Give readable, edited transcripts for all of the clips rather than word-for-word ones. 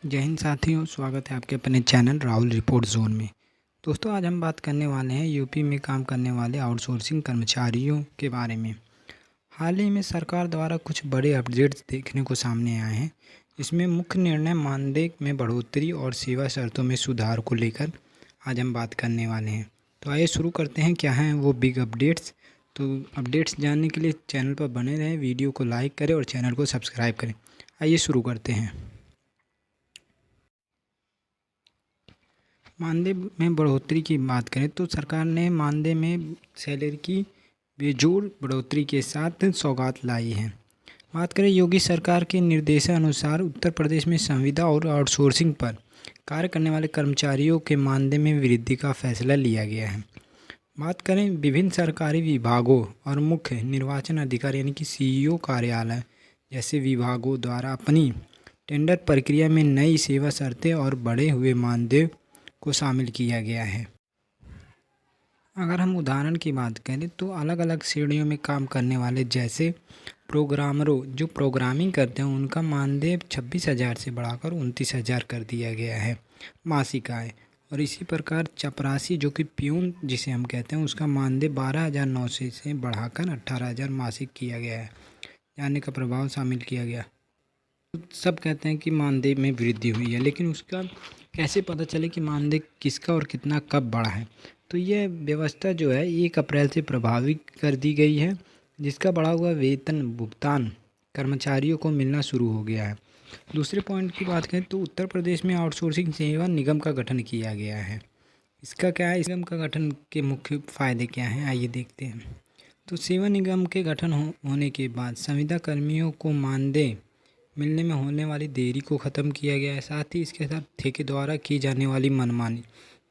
जय हिंद साथियों, स्वागत है आपके अपने चैनल राहुल रिपोर्ट जोन में। दोस्तों, आज हम बात करने वाले हैं यूपी में काम करने वाले आउटसोर्सिंग कर्मचारियों के बारे में। हाल ही में सरकार द्वारा कुछ बड़े अपडेट्स देखने को सामने आए हैं। इसमें मुख्य निर्णय मानदेय में बढ़ोतरी और सेवा शर्तों में सुधार को लेकर आज हम बात करने वाले हैं। तो आइए शुरू करते हैं, क्या हैं वो बिग अपडेट्स। तो अपडेट्स जानने के लिए चैनल पर बने रहें, वीडियो को लाइक करें और चैनल को सब्सक्राइब करें। आइए शुरू करते हैं। मानदेय में बढ़ोतरी की बात करें तो सरकार ने मानदेय में सैलरी की बेजोड़ बढ़ोतरी के साथ सौगात लाई है। बात करें योगी सरकार के निर्देशानुसार उत्तर प्रदेश में संविदा और आउटसोर्सिंग पर कार्य करने वाले कर्मचारियों के मानदेय में वृद्धि का फैसला लिया गया है। बात करें विभिन्न सरकारी विभागों और मुख्य निर्वाचन अधिकारी यानी कि सीईओ कार्यालय जैसे विभागों द्वारा अपनी टेंडर प्रक्रिया में नई सेवा शर्तें और बढ़े हुए मानदेय को शामिल किया गया है। अगर हम उदाहरण की बात करें तो अलग अलग श्रेणियों में काम करने वाले जैसे प्रोग्रामरों जो प्रोग्रामिंग करते हैं उनका मानदेय 26,000 से बढ़ाकर 29,000 कर दिया गया है मासिक आय। और इसी प्रकार चपरासी जो कि प्यून जिसे हम कहते हैं उसका मानदेय 12,900 से बढ़ाकर 18,000 मासिक किया गया है, जाने का प्रभाव शामिल किया गया। सब कहते हैं कि मानदेय में वृद्धि हुई है, लेकिन उसका कैसे पता चले कि मानदेय किसका और कितना कब बढ़ा है। तो यह व्यवस्था जो है 1 अप्रैल से प्रभावी कर दी गई है, जिसका बढ़ा हुआ वेतन भुगतान कर्मचारियों को मिलना शुरू हो गया है। दूसरे पॉइंट की बात करें तो उत्तर प्रदेश में आउटसोर्सिंग सेवा निगम का गठन किया गया है। इसका क्या है, इस निगम का गठन के मुख्य फ़ायदे क्या हैं, आइए देखते हैं। तो सेवा निगम के गठन होने के बाद संविदा कर्मियों को मानदेय मिलने में होने वाली देरी को ख़त्म किया गया है। साथ ही इसके साथ ठेके द्वारा की जाने वाली मनमानी,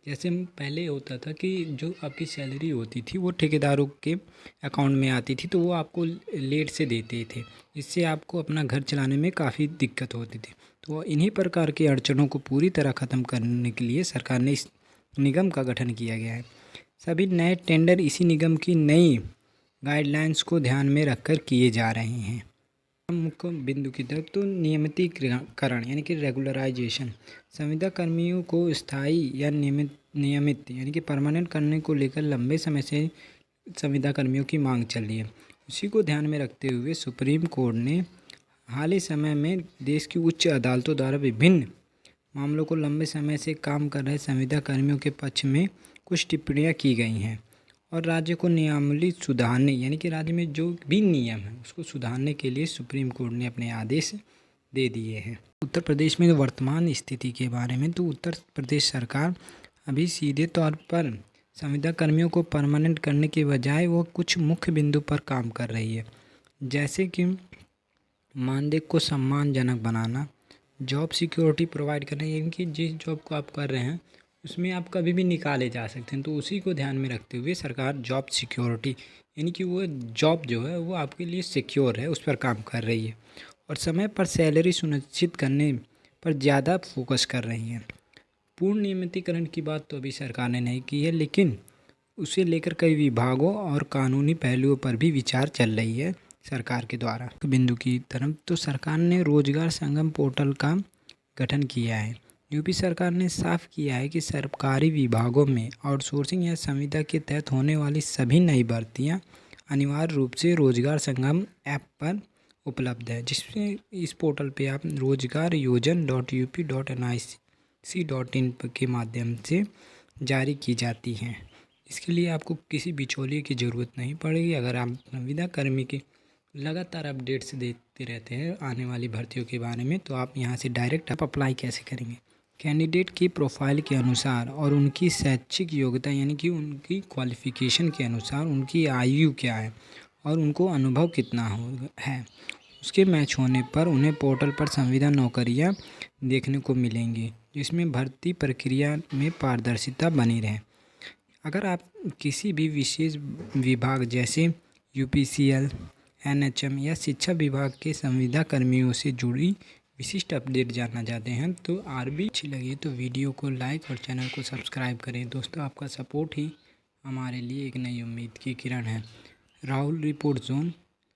जैसे पहले होता था कि जो आपकी सैलरी होती थी वो ठेकेदारों के अकाउंट में आती थी, तो वो आपको लेट से देते थे। इससे आपको अपना घर चलाने में काफ़ी दिक्कत होती थी। तो इन्हीं प्रकार की अड़चनों को पूरी तरह ख़त्म करने के लिए सरकार ने इस निगम का गठन किया गया है। सभी नए टेंडर इसी निगम की नई गाइडलाइंस को ध्यान में रखकर किए जा रहे हैं। मुख्य बिंदु की तरफ तो नियमितीकरण यानी कि रेगुलराइजेशन, संविदा कर्मियों को स्थायी या नियमित यानी कि परमानेंट करने को लेकर लंबे समय से संविदा कर्मियों की मांग चल रही है। उसी को ध्यान में रखते हुए सुप्रीम कोर्ट ने हाल ही समय में देश की उच्च अदालतों द्वारा विभिन्न मामलों को लंबे समय से काम कर रहे संविदा कर्मियों के पक्ष में कुछ टिप्पणियां की गई हैं और राज्य को नियमावली सुधारने यानी कि राज्य में जो भी नियम है उसको सुधारने के लिए सुप्रीम कोर्ट ने अपने आदेश दे दिए हैं। उत्तर प्रदेश में वर्तमान स्थिति के बारे में तो उत्तर प्रदेश सरकार अभी सीधे तौर पर संविदा कर्मियों को परमानेंट करने के बजाय वो कुछ मुख्य बिंदु पर काम कर रही है, जैसे कि मानदेय को सम्मानजनक बनाना, जॉब सिक्योरिटी प्रोवाइड करना, यानी कि जिस जॉब को आप कर रहे हैं उसमें आप कभी भी निकाले जा सकते हैं। तो उसी को ध्यान में रखते हुए सरकार जॉब सिक्योरिटी यानी कि वो जॉब जो है वो आपके लिए सिक्योर है उस पर काम कर रही है और समय पर सैलरी सुनिश्चित करने पर ज़्यादा फोकस कर रही है। पूर्ण नियमितीकरण की बात तो अभी सरकार ने नहीं की है, लेकिन उसे लेकर कई विभागों और कानूनी पहलुओं पर भी विचार चल रही है सरकार के द्वारा। बिंदु की तरफ तो सरकार ने रोजगार संगम पोर्टल का गठन किया है। यूपी सरकार ने साफ किया है कि सरकारी विभागों में आउटसोर्सिंग या संविदा के तहत होने वाली सभी नई भर्तियां अनिवार्य रूप से रोजगार संगम ऐप पर उपलब्ध है, जिसमें इस पोर्टल पे आप रोजगारयोजन.up.nic.in के माध्यम से जारी की जाती हैं। इसके लिए आपको किसी बिचौलिए की ज़रूरत नहीं पड़ेगी। अगर आप संविदा कर्मी के लगातार अपडेट्स देते रहते हैं आने वाली भर्तियों के बारे में, तो आप यहाँ से डायरेक्ट आप अप्लाई कैसे करेंगे, कैंडिडेट की प्रोफाइल के अनुसार और उनकी शैक्षिक योग्यता यानी कि उनकी क्वालिफ़िकेशन के अनुसार उनकी आयु क्या है और उनको अनुभव कितना है, उसके मैच होने पर उन्हें पोर्टल पर संविदा नौकरियां देखने को मिलेंगी, जिसमें भर्ती प्रक्रिया में पारदर्शिता बनी रहे। अगर आप किसी भी विशेष विभाग जैसे यूपीसीएल, एनएचएम या शिक्षा विभाग के संविदा कर्मियों से जुड़ी विशिष्ट अपडेट जानना चाहते हैं तो आरबी अच्छी लगी तो वीडियो को लाइक और चैनल को सब्सक्राइब करें। दोस्तों, आपका सपोर्ट ही हमारे लिए एक नई उम्मीद की किरण है। Rahul report zone.